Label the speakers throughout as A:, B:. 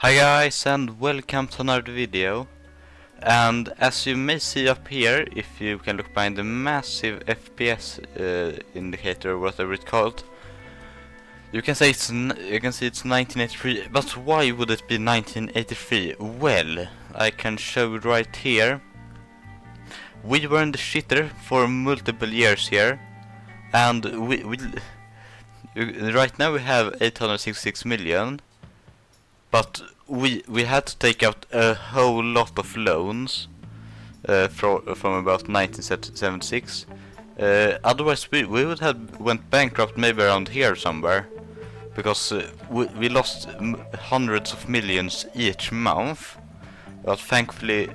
A: Hi guys and welcome to another video. And as you may see up here, if you can look behind the massive FPS indicator, whatever it's called, you can see it's 1983. But why would it be 1983? Well, I can show it right here. We were in the shitter for multiple years here, and right now we have 866 million. But we had to take out a whole lot of loans from about 1976. Otherwise we would have went bankrupt maybe around here somewhere, because we lost hundreds of millions each month. But thankfully,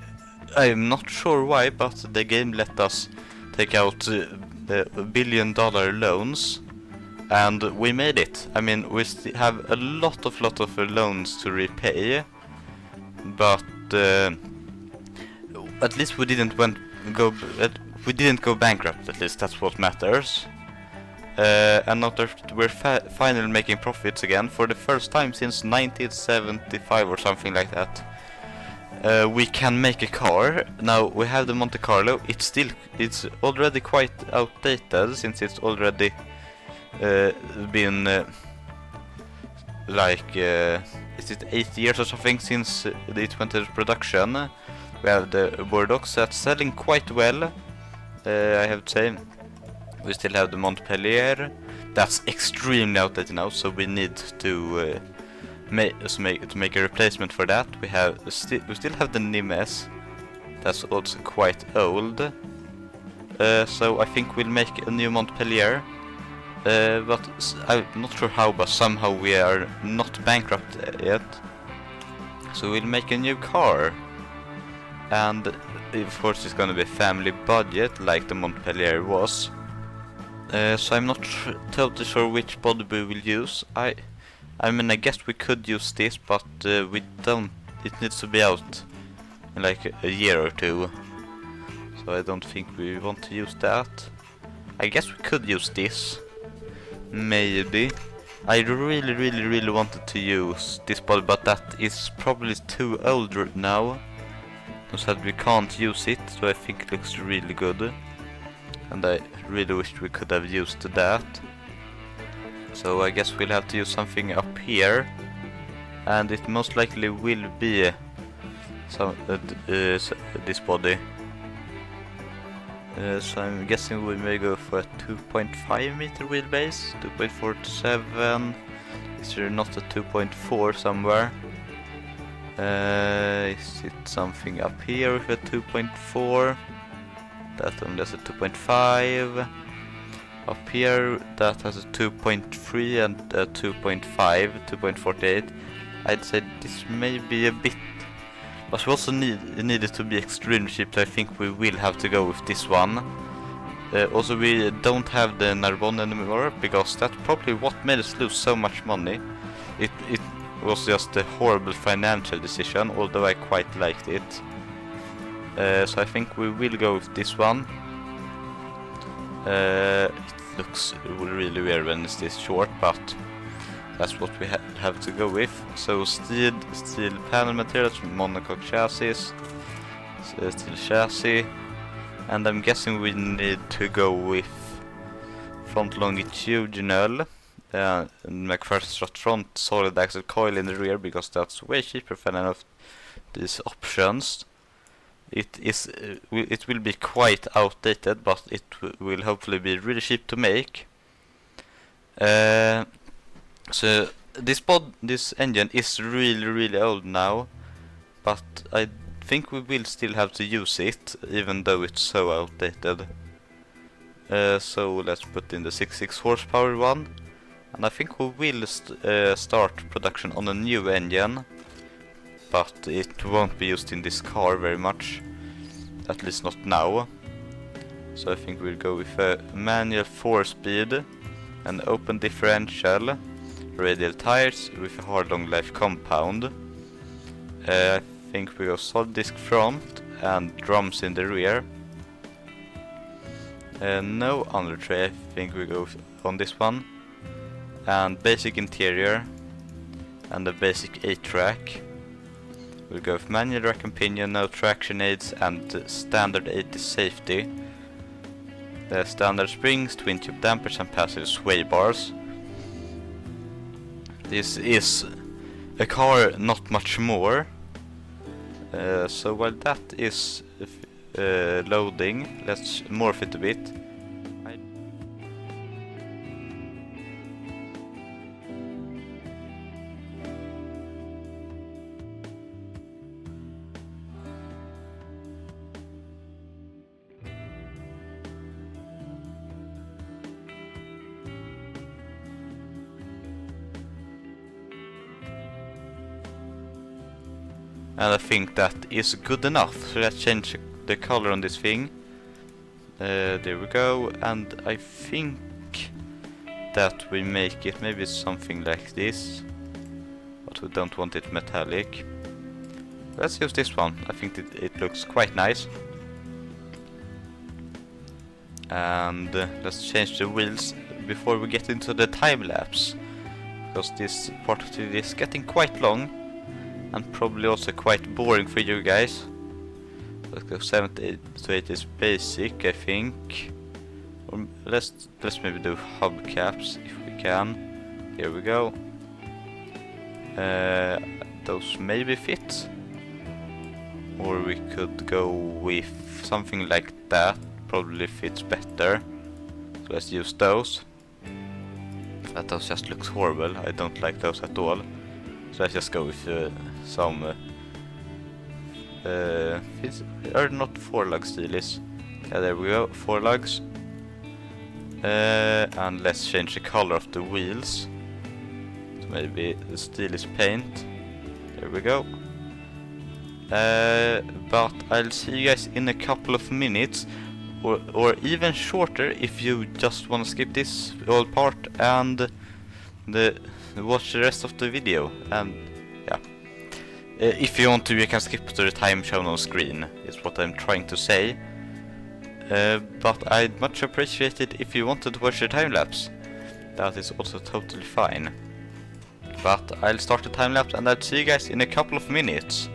A: I'm not sure why, but the game let us take out $1 billion loans. And we made it. I mean, we have a lot of loans to repay, but at least we didn't go bankrupt. At least that's what matters. And now that we're finally making profits again for the first time since 1975 or something like that. We can make a car. Now we have the Monte Carlo. It's already quite outdated since it's already been is it 8 years or something since it went into production. We have the Bordeaux that's selling quite well, I have to say. We still have the Montpellier that's extremely outdated now, so we need to make a replacement for that. We still have the Nimes that's also quite old, so I think we'll make a new Montpellier. But I'm not sure how, but somehow we are not bankrupt yet. So we'll make a new car. And of course it's gonna be family budget like the Montpellier was. So I'm not totally sure which body we will use. I mean, I guess we could use this, but we don't. It needs to be out in like a year or two. So I don't think we want to use that. I guess we could use this. Maybe. I really wanted to use this body, but that is probably too old now, so that we can't use it. So I think it looks really good, and I really wish we could have used that. So I guess we'll have to use something up here, and it most likely will be this body. So I'm guessing we may go for a 2.5 meter wheelbase, 2.47. Is there not a 2.4 somewhere? Is it something up here with a 2.4? That one has a 2.5. Up here that has a 2.3 and a 2.5, 2.48. I'd say this may be a bit. But we also need it to be extremely cheap, so I think we will have to go with this one. Also, we don't have the Narbonne anymore, because that's probably what made us lose so much money. It was just a horrible financial decision, although I quite liked it. So I think we will go with this one. It looks really weird when it's this short, but that's what we have to go with. So steel panel materials, monocoque chassis, steel chassis, and I'm guessing we need to go with front longitudinal, McPherson strut front, solid axle coil in the rear, because that's way cheaper than any of these options. It will be quite outdated, but it will hopefully be really cheap to make. So this engine is really old now, but I think we will still have to use it, even though it's so outdated. So let's put in the 66 horsepower one, and I think we will start production on a new engine, but it won't be used in this car very much, at least not now. So I think we'll go with a manual 4-speed, an open differential, radial tires with a hard long life compound. I think we go solid disc front and drums in the rear. No under tray, I think we go on this one. And basic interior and a basic 8-track. We'll go with manual rack and pinion, no traction aids, and standard 80 safety. The standard springs, twin tube dampers, and passive sway bars. This is a car, not much more. So while that is loading, let's morph it a bit. And I think that is good enough. So let's change the color on this thing. There we go. And I think that we make it maybe something like this. But we don't want it metallic. Let's use this one. I think it looks quite nice. And let's change the wheels before we get into the time lapse. Because this part of it is getting quite long. And probably also quite boring for you guys. Let's go 70 to 80 is basic, I think. Or let's maybe do hubcaps if we can. Here we go. Those maybe fit. Or we could go with something like that. Probably fits better. So let's use those. But those just looks horrible. I don't like those at all. So let's just go with some are not 4 lug steelies. Yeah, there we go, 4 lugs. And let's change the color of the wheels. So maybe the steelies paint. There we go. But I'll see you guys in a couple of minutes, or even shorter if you just want to skip this whole part and watch the rest of the video. And yeah, if you want to, you can skip to the time shown on screen, is what I'm trying to say. But I'd much appreciate it if you wanted to watch the time lapse. That is also totally fine. But I'll start the time lapse and I'll see you guys in a couple of minutes.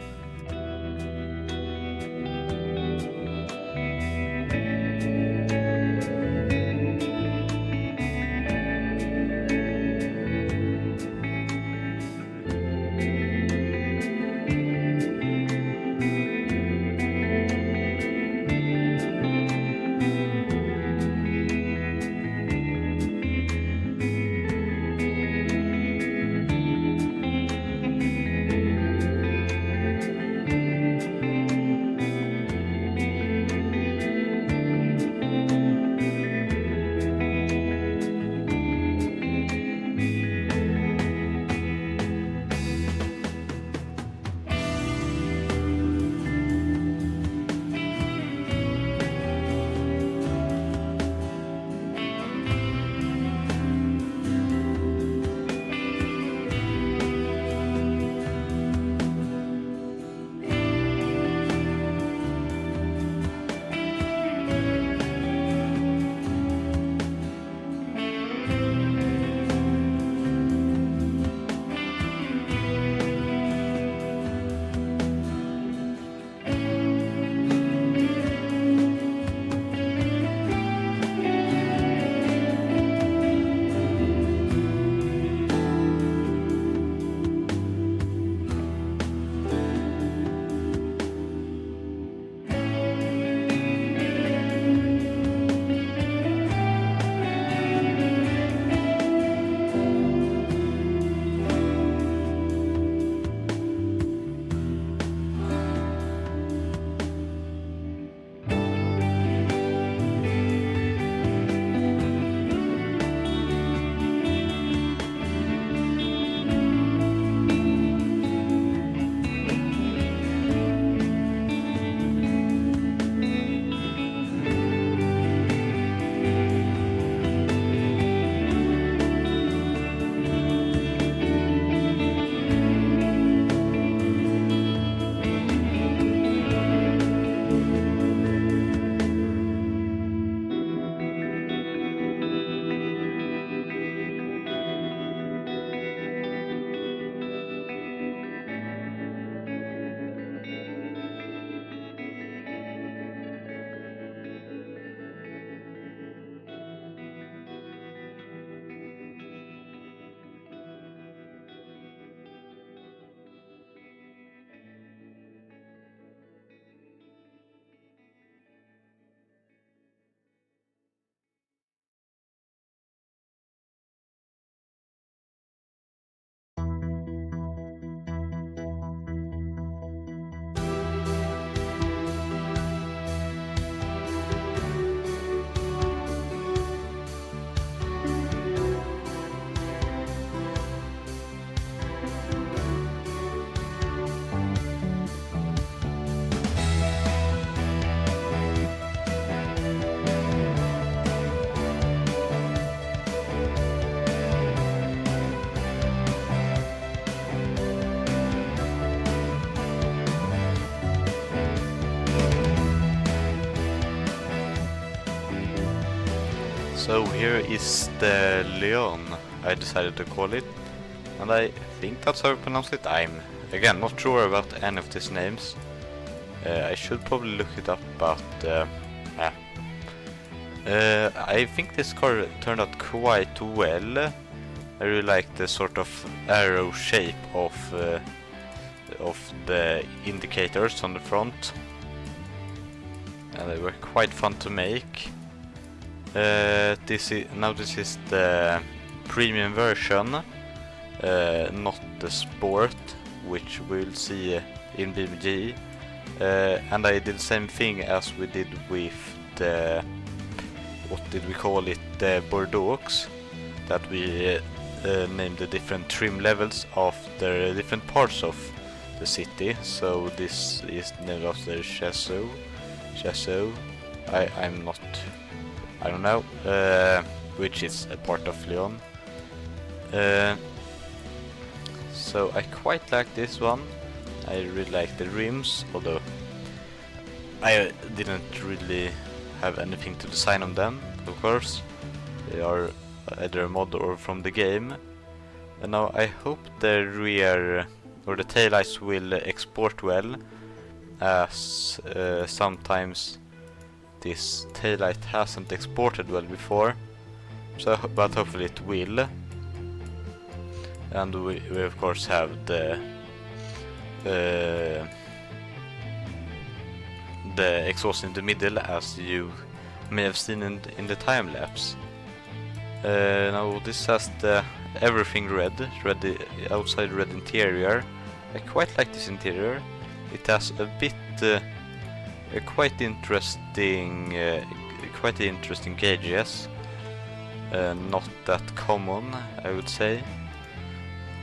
A: So here is the Leon, I decided to call it, and I think that's how I pronounce it. I'm again not sure about any of these names. I should probably look it up, but I think this car turned out quite well. I really like the sort of arrow shape of the indicators on the front, and they were quite fun to make. This is the premium version, not the sport, which we'll see in BMG. And I did the same thing as we did with the, what did we call it, the Bordeaux, that we named the different trim levels of the different parts of the city. So this is named after Chateau. I don't know, which is a part of Lyon. So I quite like this one. I really like the rims, although I didn't really have anything to design on them, of course. They are either a mod or from the game. And now I hope the rear or the taillights will export well, as sometimes this taillight hasn't exported well before. So, but hopefully it will. And we of course have the exhaust in the middle, as you may have seen in the time lapse. Now this has the everything red, the outside red interior. I quite like this interior. It has a bit quite interesting gauges. Not that common, I would say,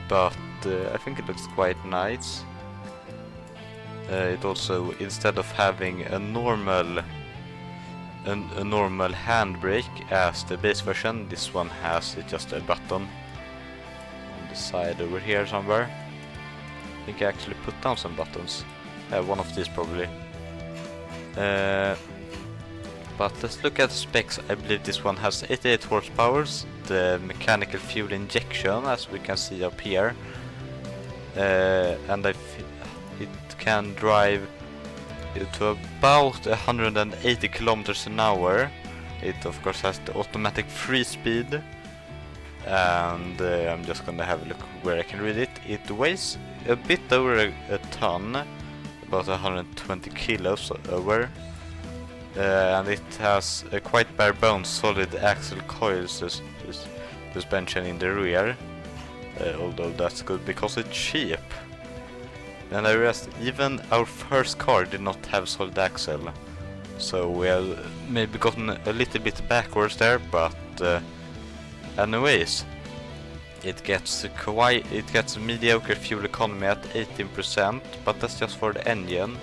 A: but I think it looks quite nice. It also, instead of having a normal handbrake as the base version, this one has just a button on the side over here somewhere. I think I actually put down some buttons. One of these probably. But let's look at the specs. I believe this one has 88 horsepower, the mechanical fuel injection, as we can see up here, and it can drive to about 180 kilometers an hour. It of course has the automatic free speed, and I'm just gonna have a look where I can read it. It weighs a bit over a ton, about 120 kilos over. And it has a quite bare bones solid axle coil suspension in the rear, although that's good because it's cheap. And I realized even our first car did not have solid axle, so we have maybe gotten a little bit backwards there, but anyways, it gets mediocre fuel economy at 18%, but that's just for the engine.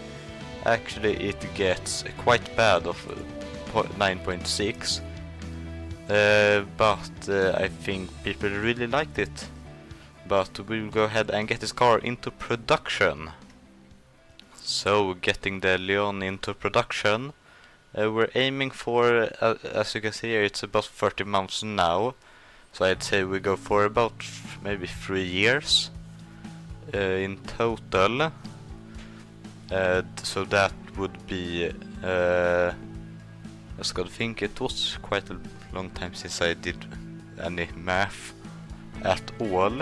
A: Actually, it gets quite bad of 9.6, but I think people really liked it. But we will go ahead and get this car into production. So, getting the Leon into production, we're aiming for, as you can see here, it's about 30 months now. So I'd say we go for about maybe 3 years in total. So that would be, I was gonna think, it was quite a long time since I did any math at all.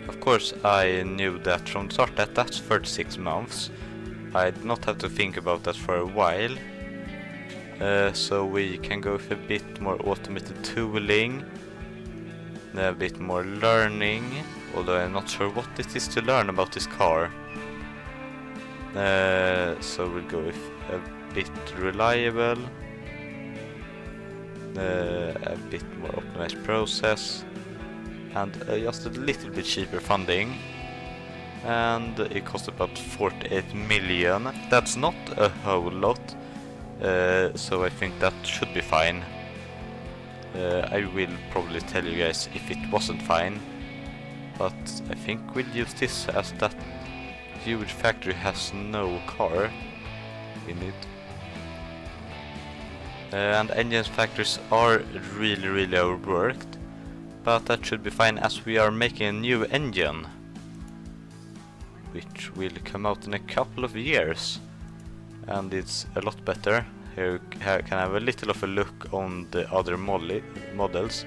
A: Of course I knew that from the start that that's 36 months. I did not have to think about that for a while. So we can go with a bit more automated tooling, a bit more learning, although I'm not sure what it is to learn about this car. So we'll go with a bit reliable, a bit more optimized process, and just a little bit cheaper funding. And it cost about 48 million. That's not a whole lot, so I think that should be fine. I will probably tell you guys if it wasn't fine, but I think we'll use this as that huge factory has no car in it. And engine factories are really overworked, but that should be fine as we are making a new engine, which will come out in a couple of years, and it's a lot better. Here you can have a little of a look on the other models.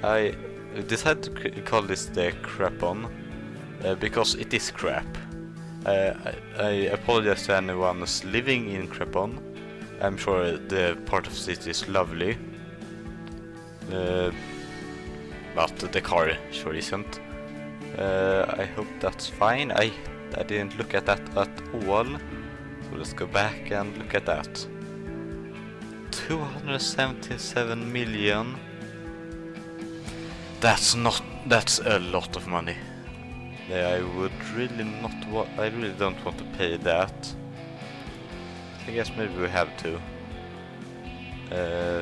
A: I decided to call this the Crapon because it is crap. I apologize to anyone who's living in Crapon. I'm sure the part of the city is lovely, but the car sure isn't. I hope that's fine. I didn't look at that at all, so let's go back and look at that. 277 million. That's a lot of money. I would really I really don't want to pay that. I guess maybe we have to.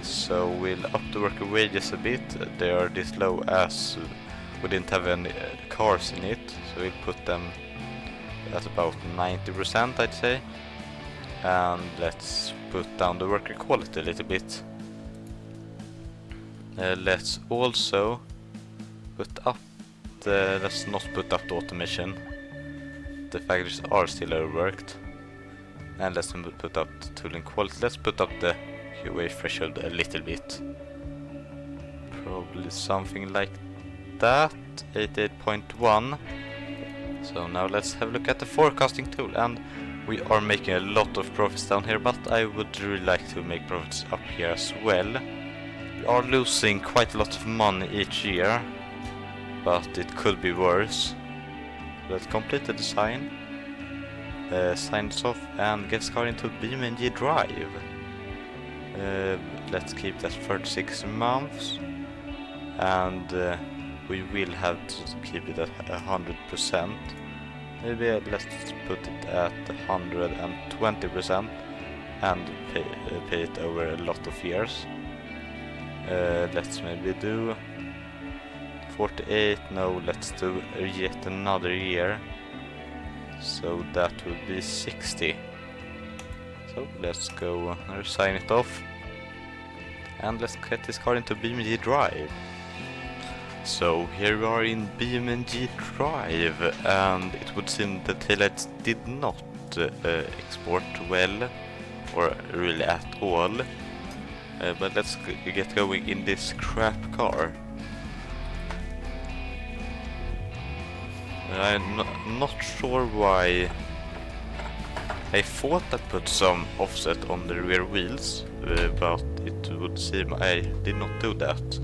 A: So we'll up the worker wages a bit. They are this low as we didn't have any cars in it, so we'll put them at about 90%, I'd say. And let's put down the worker quality a little bit. Let's also put up let's not put up the automation. The factories are still overworked. And let's put up the tooling quality. Let's put up the QA threshold a little bit. Probably something like that. 88.1. So now let's have a look at the forecasting tool, and we are making a lot of profits down here, but I would really like to make profits up here as well. We are losing quite a lot of money each year, but it could be worse. Let's complete the design, sign this off, and get started into BMG drive. Let's keep that 36 months, and we will have to keep it at 100%. Maybe let's put it at 120% and pay it over a lot of years. Let's maybe do 48. No, let's do yet another year. So that would be 60. So let's go sign it off, and let's get this car into BMG drive. So here we are in BMG drive, and it would seem the taillights did not export well, or really at all. But let's get going in this crap car. I'm not sure why. I thought I put some offset on the rear wheels, but it would seem I did not do that.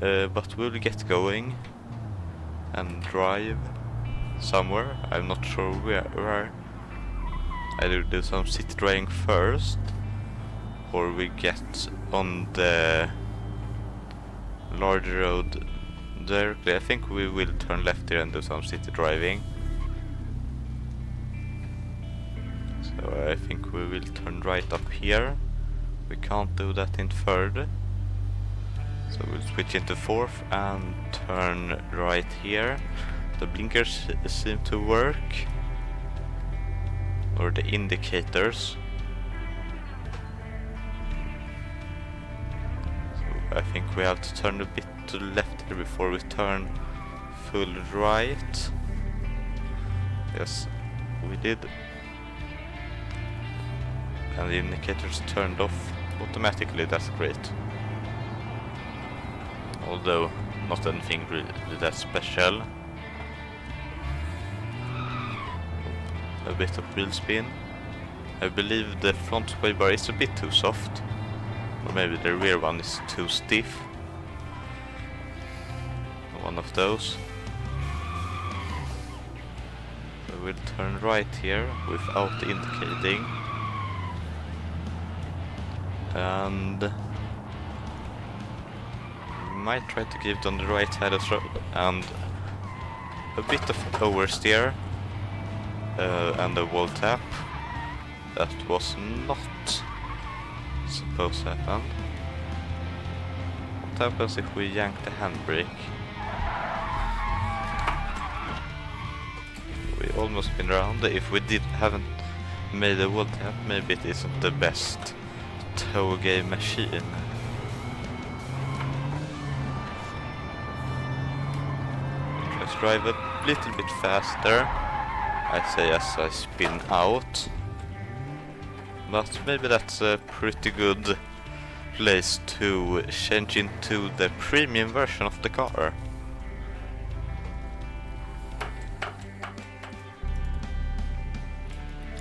A: But we'll get going and drive somewhere. I'm not sure where. Either do some city driving first, or we get on the large road directly. I think we will turn left here and do some city driving. So I think we will turn right up here. We can't do that in third. So we'll switch into fourth and turn right here. The blinkers seem to work, or the indicators. So I think we have to turn a bit to the left here before we turn full right. Yes, we did. And the indicators turned off automatically. That's great. Although not anything really that special. A bit of wheel spin. I believe the front sway bar is a bit too soft, or maybe the rear one is too stiff. One of those. So we'll turn right here without indicating, and we might try to keep it on the right side of the road, and a bit of oversteer and a wall tap. That was not supposed to happen. What happens if we yank the handbrake? We almost been around. If we haven't made a wall tap, maybe it isn't the best tow game machine. Let's drive a little bit faster, I say as I spin out. But maybe that's a pretty good place to change into the premium version of the car.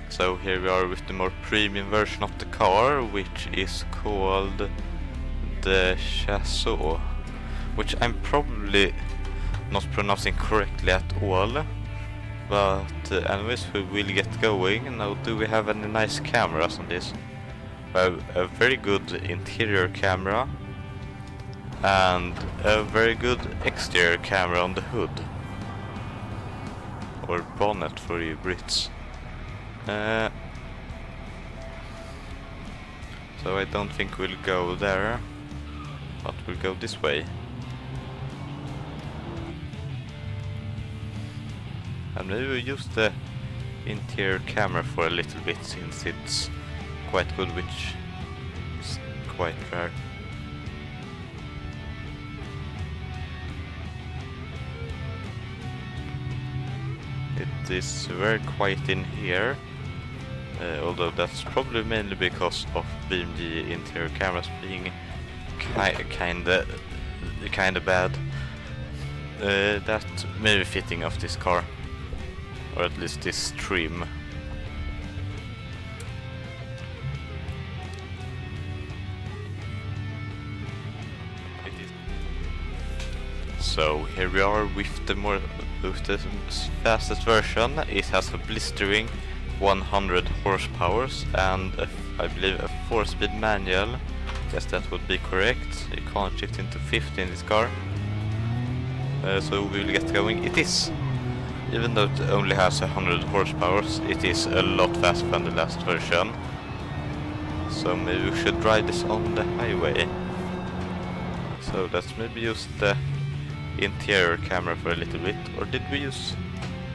A: So here we are with the more premium version of the car, which is called the Chasseau, which I'm probably not pronouncing correctly at all. But anyways, we will get going. Now, do we have any nice cameras on this? We have a very good interior camera and a very good exterior camera on the hood, or bonnet for you Brits. So I don't think we'll go there, but we'll go this way. And maybe we use the interior camera for a little bit, since it's quite good, which is quite rare. It is very quiet in here, although that's probably mainly because of BMG interior cameras being kinda bad. That may be fitting of this car, or at least this trim. So here we are with the fastest version. It has a blistering 100 horsepower and I believe a 4-speed manual. Yes, that would be correct. You can't shift into 50 in this car. So we will get going. It is, even though it only has 100 horsepower, it is a lot faster than the last version. So maybe we should ride this on the highway. So let's maybe use the interior camera for a little bit, or did we use?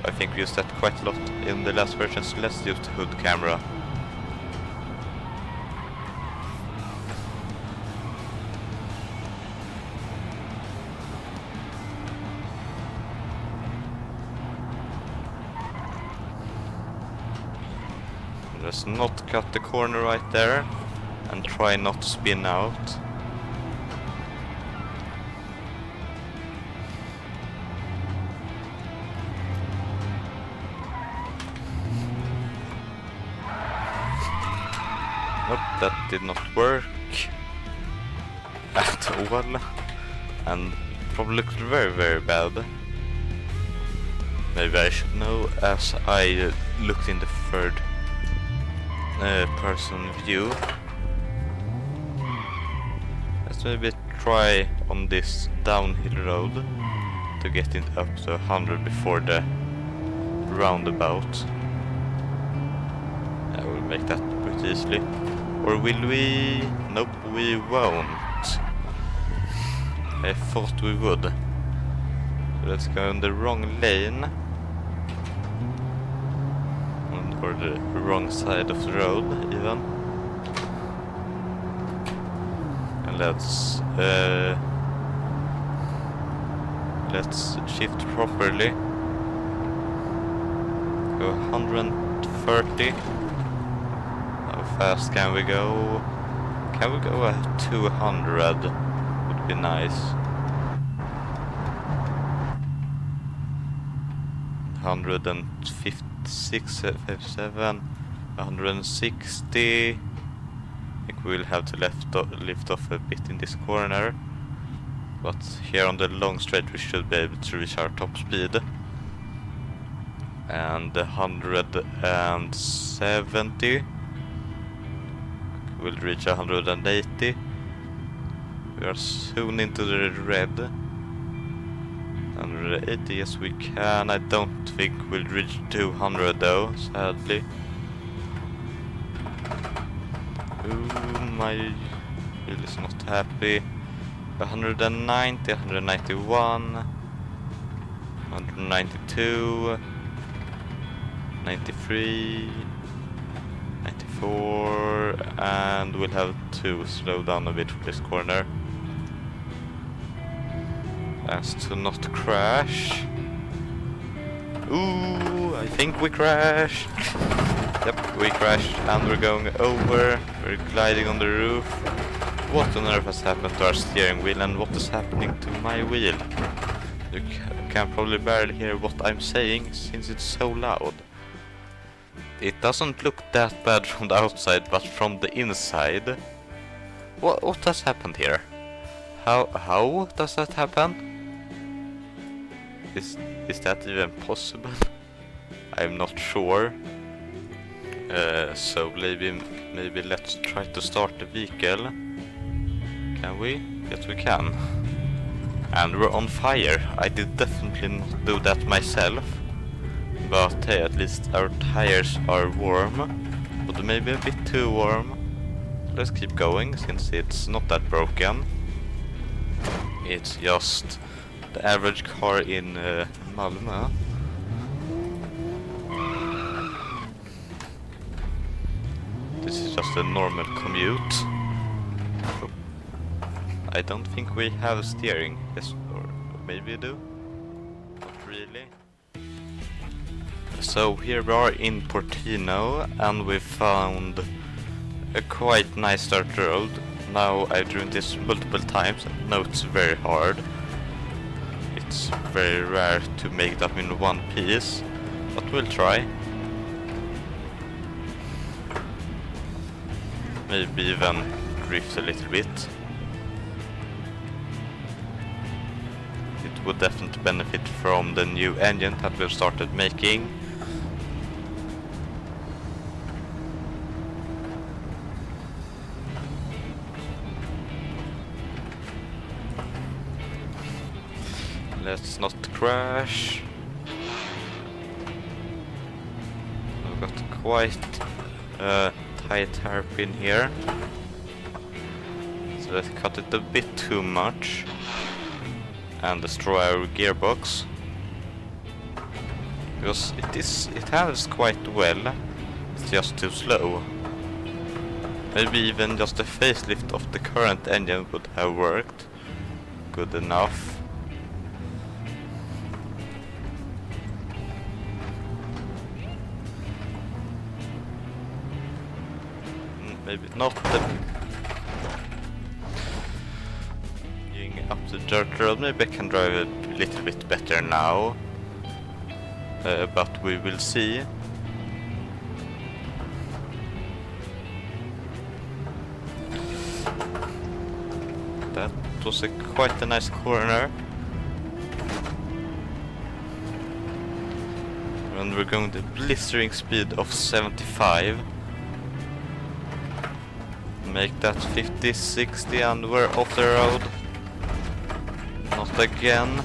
A: I think we used that quite a lot in the last version, so let's use the hood camera. Let's not cut the corner right there and try not to spin out. Nope, that did not work at all, and probably looked very bad. Maybe I should know, as I looked in the third person view. Let's maybe try on this downhill road to get it up to 100 before the roundabout. I will make that pretty easily. Or will we? Nope, we won't. I thought we would. So let's go in the wrong lane. Or the wrong side of the road, even. And let's shift properly. Go 130. How fast can we go? Can we go at 200? Would be nice. 156, 57, 160. I think we'll have to lift off a bit in this corner. But here on the long straight we should be able to reach our top speed. And 170. We'll reach 180. We are soon into the red. 180, yes we can. I don't think we'll reach 200 though, sadly. Ooh, my wheel is not happy. 190, 191, 192, 93, 4, and we'll have to slow down a bit for this corner. As to not crash. Ooh, I think we crashed. Yep, we crashed and we're going over. We're gliding on the roof. What on earth has happened to our steering wheel, and what is happening to my wheel? You can probably barely hear what I'm saying since it's so loud. It doesn't look that bad from the outside, but from the inside... What has happened here? How does that happen? Is that even possible? I'm not sure. So maybe let's try to start the vehicle. Can we? Yes, we can. And we're on fire. I did definitely not do that myself. But hey, at least our tires are warm. But maybe a bit too warm. Let's keep going, since it's not that broken. It's just the average car in Malmö. This is just a normal commute. Oh. I don't think we have steering. Yes, or maybe we do. Not really. So here we are in Portino, and we found a quite nice dirt road. Now I've driven this multiple times and know it's very hard. It's very rare to make it up in one piece, but we'll try. Maybe even drift a little bit. It would definitely benefit from the new engine that we've started making. Let's not crash. I've got quite a tight hairpin here, so let's cut it a bit too much and destroy our gearbox, because it handles quite well. It's just too slow. Maybe even just a facelift of the current engine would have worked good enough. Maybe not the... Going up the dirt road, maybe I can drive it a little bit better now. But we will see. That was quite a nice corner. And we're going to blistering speed of 75. Make that 50, 60, and we're off the road. Not again.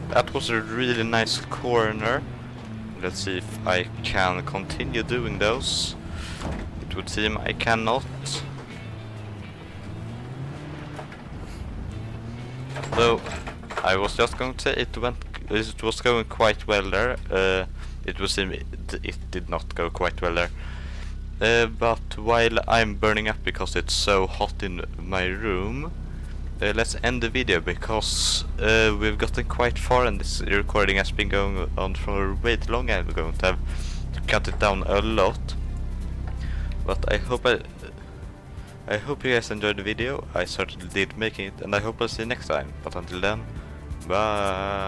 A: That was a really nice corner. Let's see if I can continue doing those. It would seem I cannot. So I was just going to say it was going quite well there. It would seem it did not go quite well there. But while I'm burning up because it's so hot in my room, let's end the video, because we've gotten quite far and this recording has been going on for way too long. I'm going to have to cut it down a lot. But I hope you guys enjoyed the video. I certainly did making it, and I hope I'll see you next time. But until then, bye.